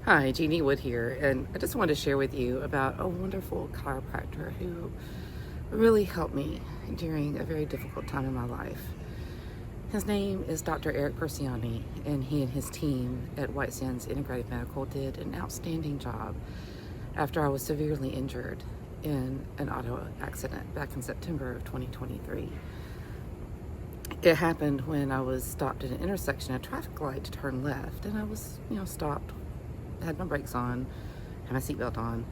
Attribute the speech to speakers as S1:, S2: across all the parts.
S1: Hi, Jeannie Wood here, and I just wanted to share with you about a wonderful chiropractor who really helped me during a very difficult time in my life. His name is Dr. Erik Persiani, and he and his team at White Sands Integrative Medical did an outstanding job after I was severely injured in an auto accident back in September of 2023. It happened when I was stopped at an intersection at a traffic light to turn left, and I was, stopped, had my brakes on, had my seatbelt on,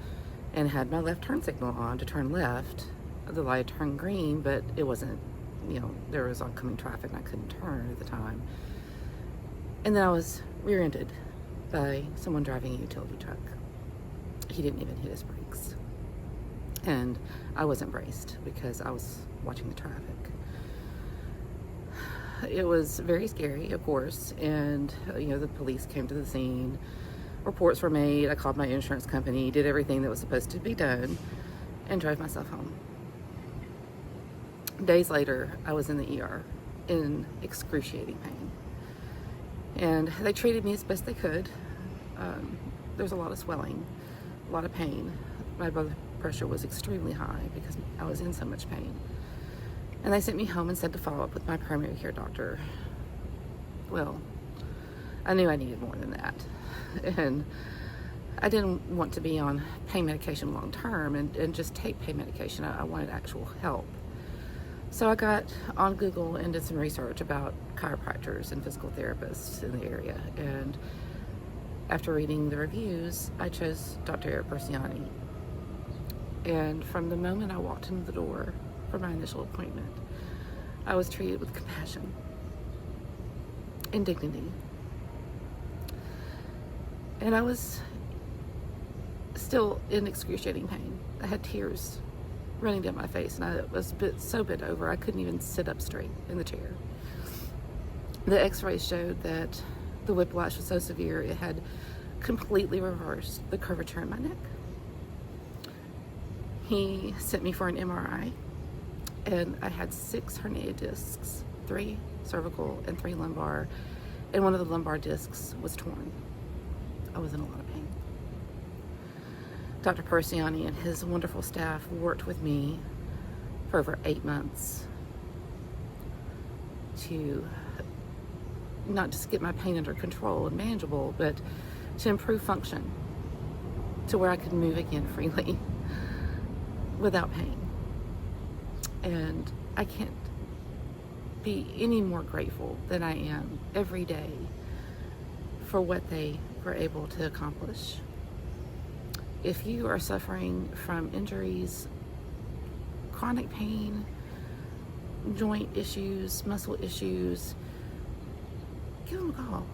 S1: and had my left turn signal on to turn left. The light turned green, but it wasn't, there was oncoming traffic and I couldn't turn at the time. And then I was rear-ended by someone driving a utility truck. He didn't even hit his brakes. And I wasn't braced because I was watching the traffic. It was very scary, of course, and the police came to the scene. Reports were made. I called my insurance company, did everything that was supposed to be done, and drove myself home. Days later, I was in the ER in excruciating pain, and they treated me as best they could. There's a lot of swelling, a lot of pain. My blood pressure was extremely high because I was in so much pain. And they sent me home and said to follow up with my primary care doctor. Well, I knew I needed more than that. And I didn't want to be on pain medication long term and just take pain medication. I wanted actual help. So I got on Google and did some research about chiropractors and physical therapists in the area. And after reading the reviews, I chose Dr. Erik Persiani. And from the moment I walked in the door for my initial appointment, I was treated with compassion and dignity. And I was still in excruciating pain. I had tears running down my face, and I was so bent over I couldn't even sit up straight in the chair. The x-rays showed that the whiplash was so severe it had completely reversed the curvature in my neck. He sent me for an MRI, and I had 6 herniated discs, 3 cervical and 3 lumbar, and one of the lumbar discs was torn. I was in a lot of pain. Dr. Persiani and his wonderful staff worked with me for over 8 months to not just get my pain under control and manageable, but to improve function to where I could move again freely without pain. And I can't be any more grateful than I am every day for what they were able to accomplish. If you are suffering from injuries, chronic pain, joint issues, muscle issues, give them a call.